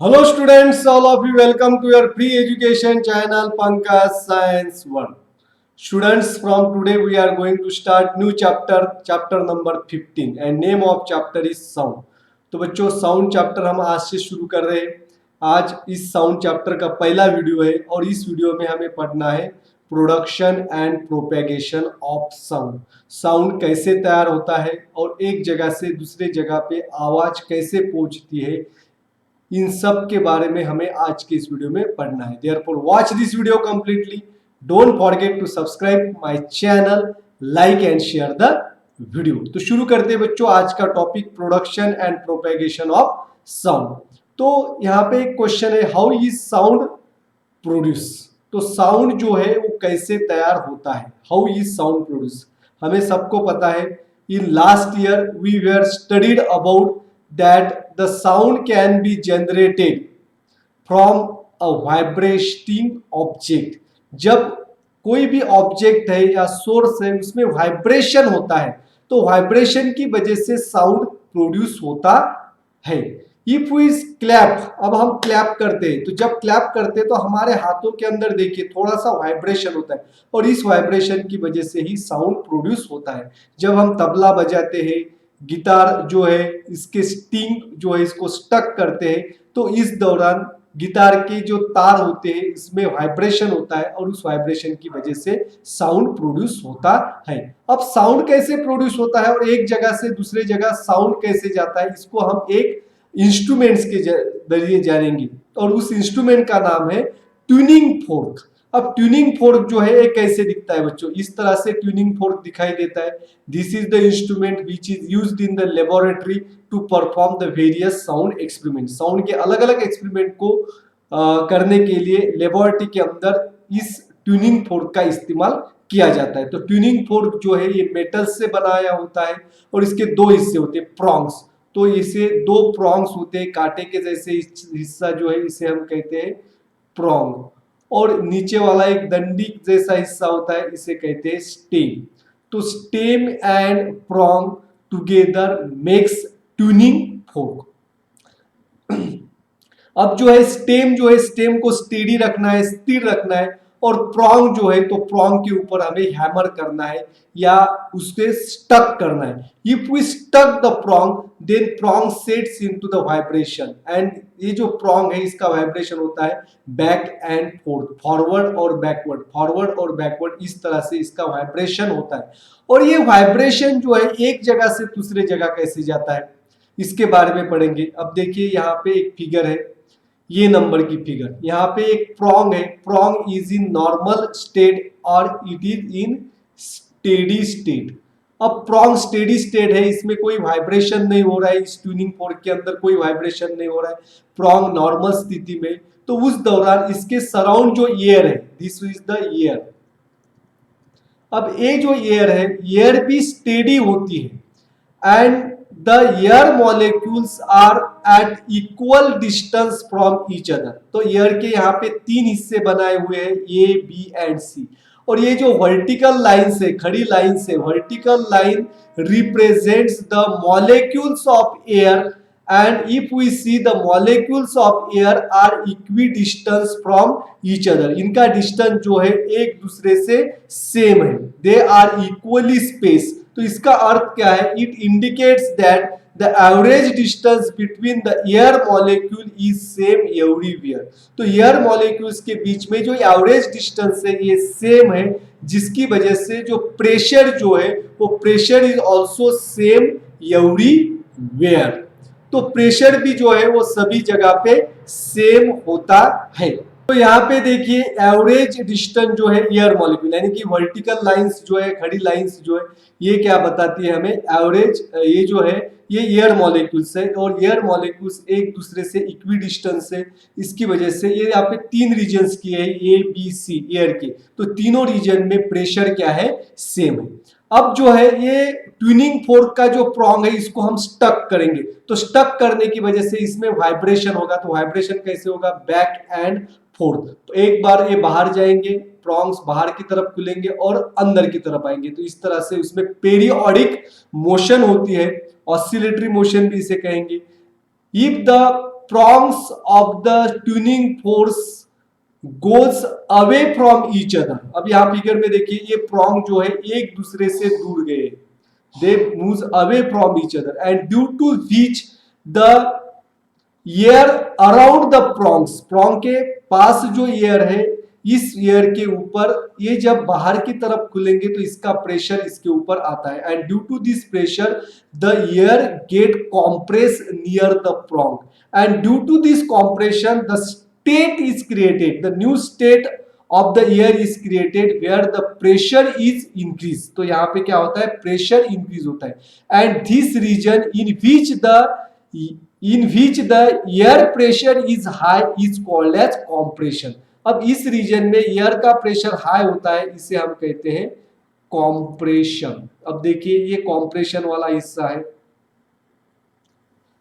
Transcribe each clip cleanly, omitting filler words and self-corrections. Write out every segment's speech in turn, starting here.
Hello students, all of you welcome to your free education channel Pankaj Science 1. Students, from today we are going to start new chapter number 15 and name of chapter is sound. तो बच्चों sound chapter हम आज से शुरू कर रहे हैं। आज इस साउंड चैप्टर का पहला वीडियो है और इस वीडियो में हमें पढ़ना है production and propagation of sound. Sound कैसे तैयार होता है और एक जगह से दूसरे जगह पे आवाज कैसे पहुंचती है, इन सब के बारे में हमें आज के इस वीडियो में पढ़ना है। Therefore watch this video completely, don't forget to subscribe my channel, like and share the video. तो शुरू करते हैं बच्चों आज का topic production and propagation of sound. तो यहाँ पे एक क्वेश्चन है, हाउ इज साउंड प्रोड्यूस। तो साउंड जो है वो कैसे तैयार होता है, हाउ इज साउंड प्रोड्यूस। हमें सबको पता है, in last year we were studied about that the sound can be generated from a vibrating object। जब कोई भी ऑब्जेक्ट है या सोर्स है उसमें वाइब्रेशन होता है तो वाइब्रेशन की वजह से साउंड प्रोड्यूस होता है। इफ वी क्लैप, अब हम क्लैप करते हैं तो जब क्लैप करते हैं तो हमारे हाथों के अंदर देखिए थोड़ा सा वाइब्रेशन होता है और इस वाइब्रेशन की वजह से ही साउंड प्रोड्यूस होता है। जब हम तबला बजाते हैं, गिटार जो है इसके स्ट्रिंग जो है इसको स्टक करते हैं तो इस दौरान गिटार के जो तार होते हैं इसमें वाइब्रेशन होता है और उस वाइब्रेशन की वजह से साउंड प्रोड्यूस होता है। अब साउंड कैसे प्रोड्यूस होता है और एक जगह से दूसरे जगह साउंड कैसे जाता है, इसको हम एक इंस्ट्रूमेंट्स के जरिए जानेंगे और उस इंस्ट्रूमेंट का नाम है ट्यूनिंग फोर्क। अब ट्यूनिंग फोर्क जो है ये कैसे दिखता है बच्चों, इस तरह से ट्यूनिंग फोर्क दिखाई देता है। This is the instrument which is used in the laboratory to perform the various sound experiment. Sound के अलग अलग एक्सपेरिमेंट को करने के लिए लेबोरेटरी के अंदर इस ट्यूनिंग फोर्क का इस्तेमाल किया जाता है। तो ट्यूनिंग फोर्क जो है ये मेटल से बनाया होता है और इसके दो हिस्से होते हैं, प्रॉन्ग्स। तो इसे दो प्रॉन्ग्स होते हैं, कांटे के जैसे हिस्सा जो है इसे हम कहते हैं प्रॉन्ग, और नीचे वाला एक डंडी जैसा हिस्सा होता है इसे कहते हैं स्टेम। तो stem and prong together makes tuning fork. अब जो है स्टेम को स्टेडी रखना है, स्थिर रखना है, और प्रॉन्ग जो है तो प्रॉन्ग के ऊपर हमें हैमर करना है या उसके स्टक करना है। If we stuck the prong then prong sets into the vibration, and ये जो प्रॉन्ग है इसका वाइब्रेशन होता है बैक एंड फोर्थ, फॉरवर्ड और बैकवर्ड, इस तरह से इसका वाइब्रेशन होता है। और ये वाइब्रेशन जो है एक जगह से दूसरे जगह कैसे जाता है इसके बारे में पढ़ेंगे। अब देखिए यहाँ पे एक फिगर है, ये नंबर की फिगर, यहाँ पे एक प्रॉन्ग है, prong is in normal state और it is in steady state. अब प्रॉन्ग स्टेडी स्टेट है, इसमें कोई वाइब्रेशन नहीं हो रहा है, इस ट्यूनिंग फोर्क के अंदर कोई वाइब्रेशन नहीं हो रहा है, प्रॉन्ग नॉर्मल स्थिति में। तो उस दौरान इसके सराउंड जो एयर है, दिस इज द एयर। अब ये जो एयर है, एयर भी स्टेडी होती है and the air molecules are at equal distance from each other। तो एयर के यहाँ पे तीन हिस्से बनाए हुए हैं, ए बी एंड सी, और ये जो वर्टिकल लाइंस है, खड़ी लाइंस है, vertical line represents the molecules of air and if we see the molecules of air are equidistant from each other। इनका डिस्टेंस जो है एक दूसरे से सेम है, they are equally spaced। तो इसका अर्थ क्या है, it indicates that the average distance between the air molecule is same everywhere। तो एयर मॉलिक्यूल्स के बीच में जो एवरेज डिस्टेंस है ये सेम है, जिसकी वजह से जो प्रेशर जो है वो pressure is also same everywhere. तो प्रेशर भी जो है वो सभी जगह पे सेम होता है। तो यहाँ पे देखिए एवरेज डिस्टेंस जो है एयर मॉलिक्यूल, यानी कि वर्टिकल लाइंस जो है, खड़ी लाइंस जो है, ये क्या बताती है हमें, एवरेज ये जो है ये एयर मॉलिक्यूल्स है, और एयर मॉलिक्यूल्स एक दूसरे से इक्वी डिस्टेंस है, इसकी वजह से ये यहाँ पे तीन रीजन्स की है, ए बी सी एयर के, तो तीनों रीजन में प्रेशर क्या है, सेम है। अब जो है ये ट्यूनिंग फोर्क का जो प्रॉन्ग है इसको हम स्टक करेंगे, तो स्टक करने की वजह से इसमें वाइब्रेशन होगा। तो वाइब्रेशन कैसे होगा, बैक एंड फोर्थ। तो एक बार ये बाहर जाएंगे, प्रॉन्ग्स बाहर की तरफ खुलेंगे और अंदर की तरफ आएंगे, तो इस तरह से उसमें पेरियोडिक मोशन होती है, ऑसिलेटरी मोशन भी इसे कहेंगे। If the prongs of the tuning force goes away from each other. अब यहाँ फिगर में देखिए ये prong जो है एक दूसरे से दूर गए, they move away from each other and due to which the air around the prongs, prong के पास जो एयर है इस एयर के ऊपर ये जब बाहर की तरफ खुलेंगे तो इसका प्रेशर इसके ऊपर आता है and due to this pressure the air get compress near the prong and due to this compression the state is created, the new state of the air is created where the pressure is increase. तो यहाँ पे क्या होता है, pressure increase होता है and this region in which the air pressure is high is called as compression. अब इस रीजन में एयर का प्रेशर हाई होता है, इसे हम कहते हैं कॉम्प्रेशन. अब देखिए ये कॉम्प्रेशन वाला हिस्सा है,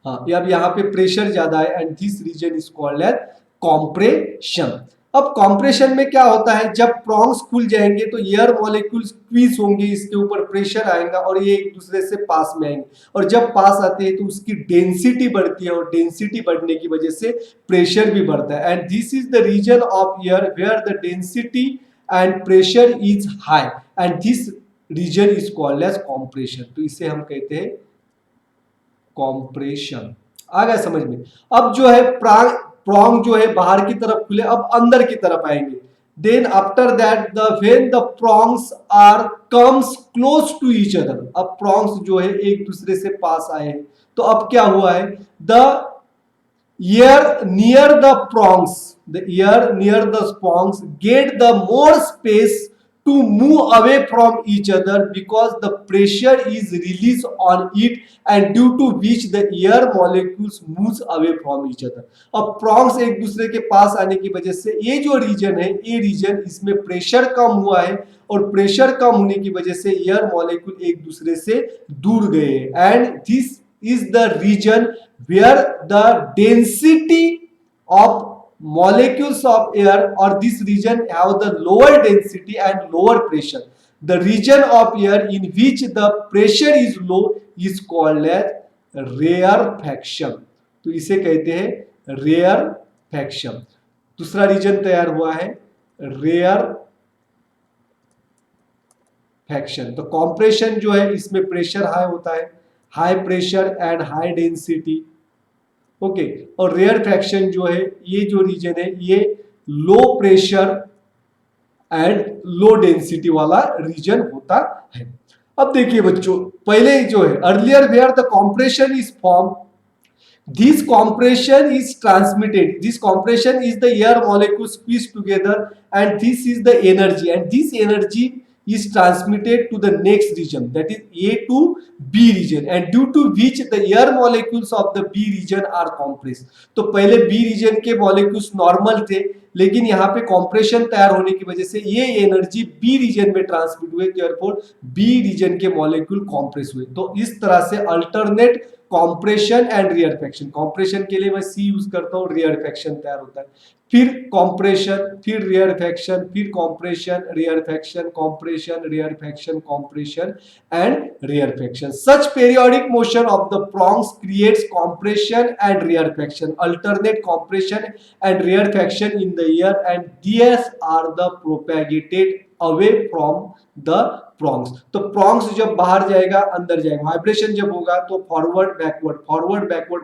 हाँ अब यहाँ पे प्रेशर ज्यादा है and this region is called as compression. अब कॉम्प्रेशन में क्या होता है, जब प्रोंग्स खुल जाएंगे तो एयर मॉलिक्यूल स्क्वीज होंगे, इसके ऊपर प्रेशर आएगा और ये एक दूसरे से पास में आएंगे और जब पास आते हैं तो उसकी डेंसिटी बढ़ती है और डेंसिटी बढ़ने की वजह से प्रेशर भी बढ़ता है and this is the region of air where the density and pressure is high and this region is called as compression. तो इसे हम कहते हैं कॉम्प्रेशन. आ गया समझ में. अब जो है प्रोंग जो है बाहर की तरफ खुले, अब अंदर की तरफ आएंगे. Then after that when the prongs are comes close to each other, अब प्रोंग्स जो है एक दूसरे से पास आए हैं तो अब क्या हुआ है, the air near the prongs get the more space to move away from each other because the pressure is released on it and due to which the air molecules moves away from each other. अब prongs एक दूसरे के पास आने की वजह से ये जो रीजन है, ये रीजन इसमें प्रेशर कम हुआ है और प्रेशर कम होने की वजह से एयर मॉलिक्यूल एक दूसरे से दूर गए and this is the region where the density of molecules of air or this region have the lower density and lower pressure. The region of air in which the pressure is low is called as rarefaction. तो इसे कहते हैं rarefaction. दूसरा reason तैयार हुआ है rarefaction. तो compression जो है इसमें प्रेशर हाई होता है, high pressure and high density. Okay और रेयरफैक्शन जो है ये जो रीजन है ये low pressure and low density वाला रीजन होता है. अब देखिए बच्चों, पहले जो है earlier where the compression is form, this compression is transmitted, this compression is the air molecule squeeze together and this is the energy and this energy is transmitted to the next region, that is A to B region and due to which the air molecules of the B region are compressed. तो पहले B region के molecules normal थे लेकिन यहाँ पे compression तैयार होने की वजह से ये एनर्जी B रीजन में ट्रांसमिट हुए, therefore B रीजन के मॉलिक्यूल कॉम्प्रेस हुए. तो इस तरह से alternate compression and rarefaction, compression के लिए मैं C यूज करता हूँ, रेयरफैक्शन तैयार होता है, फिर कॉम्प्रेशन, फिर रेयरफैक्शन, फिर compression, rarefaction, compression, rarefaction, compression and rarefaction. Such periodic motion of the prongs creates compression and rarefaction, alternate compression and rarefaction in the air and these are the propagated away from the prongs. तो prongs जब बाहर जाएगा अंदर जाएगा, vibration जब होगा तो forward backward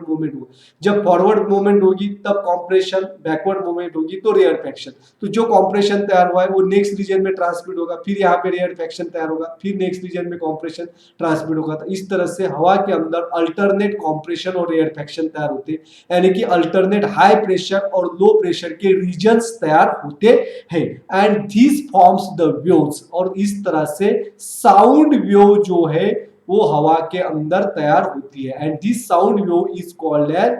movement होगा, जब फॉरवर्ड मूवमेंट होगी तब कॉम्प्रेशन, बैकवर्ड मूवमेंट होगी तो रेयरफैक्शन. तो जो कॉम्प्रेशन तैयार हुआ है वो नेक्स्ट रीजन में ट्रांसमिट होगा, फिर यहाँ पे रेयरफैक्शन तैयार होगा, फिर नेक्स्ट रीजन में कॉम्प्रेशन ट्रांसमिट होगा. तो इस तरह से हवा के अंदर अल्टरनेट कॉम्प्रेशन और रेयरफैक्शन तैयार होते हैं, यानी कि अल्टरनेट हाई प्रेशर और लो प्रेशर के रीजन्स तैयार होते हैं and this forms the waves. और इस तरह से साउंड वेव जो है वो हवा के अंदर तैयार होती है and this sound wave is called as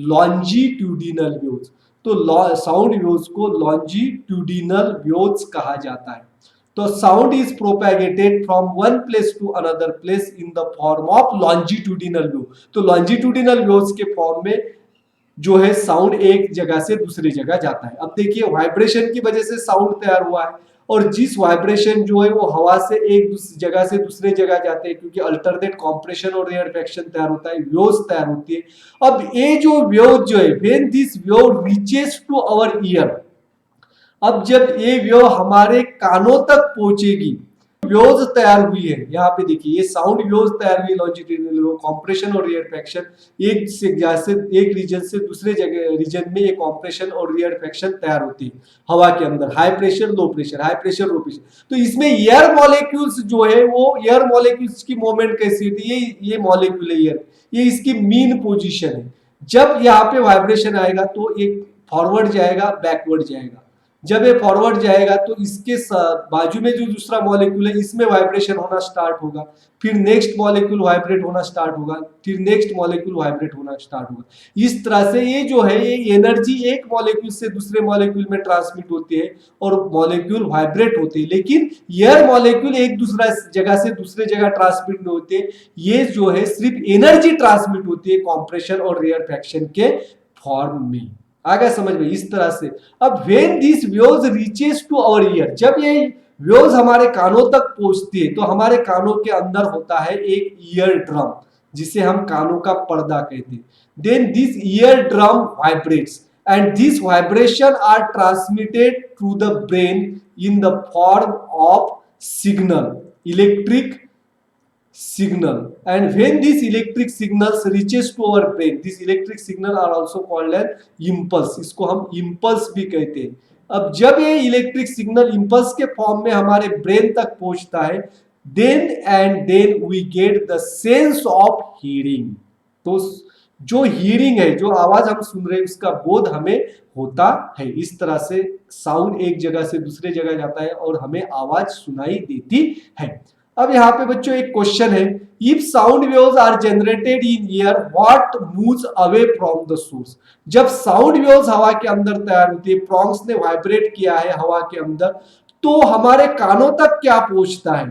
longitudinal waves. तो साउंड वेव्स को लॉन्जिट्यूडिनल वेव्स कहा जाता है. तो sound is propagated from one place to another place in the form of longitudinal wave. तो लॉन्जिट्यूडिनल वेव्स के फॉर्म में जो है साउंड एक जगह से दूसरी जगह जाता है. अब देखिए वाइब्रेशन की वजह से साउंड तैयार हुआ है और जिस वाइब्रेशन जो है वो हवा से एक जगह से दूसरे जगह जाते हैं, क्योंकि अल्टरनेट कॉम्प्रेशन और रेयरफेक्शन तैयार होता है, वेव्स तैयार होती है। अब ये जो वेव जो है, when this wave reaches to our ear, अब जब ये वेव हमारे कानों तक पहुंचेगी, वेव्स तैयार हुई है, यहाँ पे देखिए ये साउंड वेव्स तैयार हुई, लॉन्जिट्यूडिनल वेव, कॉम्प्रेशन और रियरफेक्शन, एक से जैसे एक रीजन से दूसरे जगह रीजन में ये कॉम्प्रेशन और रियरफेक्शन तैयार होती है हवा के अंदर, high pressure low pressure, high pressure low pressure. तो इसमें एयर मॉलिक्यूल्स जो है, वो एयर मॉलिक्यूल्स की मूवमेंट कैसी होती है, ये मॉलिक्यूल है एयर, ये इसकी मीन पोजीशन है। जब यहाँ पे वाइब्रेशन आएगा तो एक फॉरवर्ड जाएगा, बैकवर्ड जाएगा। जब ये फॉरवर्ड जाएगा तो इसके बाजू में जो दूसरा मॉलिक्यूल है, इसमें वाइब्रेशन होना स्टार्ट होगा, फिर नेक्स्ट मॉलिक्यूल वाइब्रेट होना स्टार्ट होगा, फिर नेक्स्ट मॉलिक्यूल वाइब्रेट होना स्टार्ट होगा। इस तरह से ये जो है, ये एनर्जी एक मॉलिक्यूल से दूसरे मॉलिक्यूल में ट्रांसमिट होती है और मॉलिक्यूल वाइब्रेट होते हैं। लेकिन एयर मॉलिक्यूल एक दूसरा जगह से दूसरे जगह ट्रांसमिट नहीं होते, ये जो है सिर्फ एनर्जी ट्रांसमिट होती है कॉम्प्रेशन और रेयरफेक्शन के फॉर्म में। आ गया समझ में? इस तरह से अब when this waves reaches to our ear, जब ये वेव्स हमारे कानों तक पहुंचती है तो हमारे कानों के अंदर होता है एक ईयर ड्रम, जिसे हम कानों का पर्दा कहते हैं। Then this ear drum vibrates and this vibration are transmitted to the brain in the form of signal, electric signal, and when these electric signals reaches to our brain, these electric signal are also called as impulse, इसको हम impulse भी कहते हैं। अब जब ये electric signal impulse के फॉर्म में हमारे ब्रेन तक पहुंचता है, then we get the sense of hearing। तो जो हीरिंग है, जो आवाज हम सुन रहे हैं, उसका बोध हमें होता है। इस तरह से साउंड एक जगह से दूसरे जगह जाता है और हमें आवाज सुनाई देती है। अब यहाँ पे बच्चों एक क्वेश्चन है, if sound waves are generated in air what moves away from the source. जब साउंड वेव्स हवा के अंदर तैयार होती है, प्रॉन्ग्स ने वाइब्रेट किया है हवा के अंदर, तो हमारे कानों तक क्या पहुंचता है?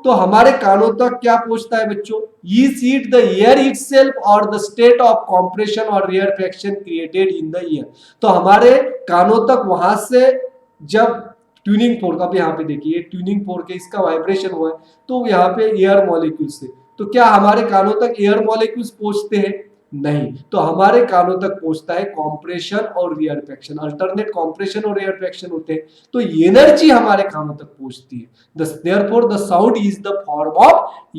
तो हमारे कानों तक क्या पहुंचता है बच्चों? Is it the air itself और द स्टेट ऑफ कॉम्प्रेशन और rarefaction created in the year. तो हमारे कानों तक वहां से जब ट्यूनिंग फोर्क, अब यहाँ पे देखिए ट्यूनिंग फोर्क है, इसका वाइब्रेशन हुआ है, तो यहाँ पे एयर मॉलिक्यूल से, तो क्या हमारे कानों तक एयर मॉलिक्यूल्स पहुंचते हैं? नहीं, तो हमारे कानों तक पहुंचता है कॉम्प्रेशन और रेयरफेक्शन, अल्टरनेट कॉम्प्रेशन और रेयरफेक्शन होते हैं, तो एनर्जी हमारे कानों तक पहुंचती है। Therefore the sound is the form of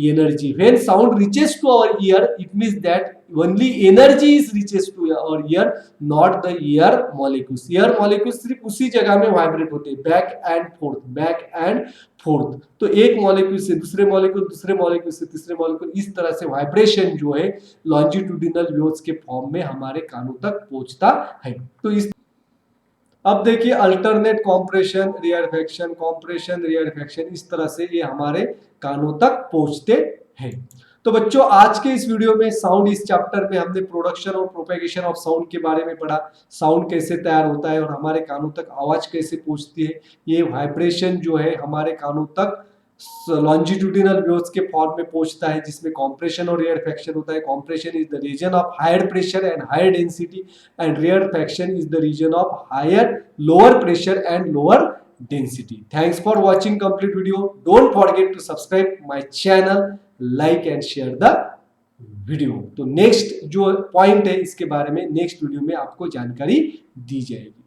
energy. When sound reaches to our ear, it means that only energy is reaches to our ear, not the air molecules. Air molecules सिर्फ उसी जगह में vibrate होते हैं, back and fourth, back and fourth. तो एक molecule से दूसरे मॉलिक्यूल, दूसरे मॉलिक्यूल से तीसरे मॉलिक्यूल, इस तरह से वाइब्रेशन जो है लॉन्जिट्यूडिनल वेव्स के फॉर्म में हमारे कानों तक पहुंचता है। तो इस अब देखिए alternate compression rarefaction, compression rarefaction, इस तरह से ये हमारे कानों तक पहुंचते हैं। तो बच्चों आज के इस वीडियो में साउंड इस चैप्टर में हमने प्रोडक्शन और प्रोपेगेशन ऑफ साउंड के बारे में पढ़ा, साउंड कैसे तैयार होता है और हमारे कानों तक आवाज कैसे पहुंचती है। ये वाइब्रेशन जो है हमारे कानों तक लॉन्जिट्यूडिनल वेव्स के फॉर्म में पहुंचता है, जिसमें कॉम्प्रेशन और रेयरफेक्शन होता है। Compression is the region of higher pressure and higher density and rarefaction is the region of higher lower pressure and lower density. Thanks for watching complete video. Don't forget to subscribe my channel, like and share the video. तो next जो point है इसके बारे में next video में आपको जानकारी दी जाएगी।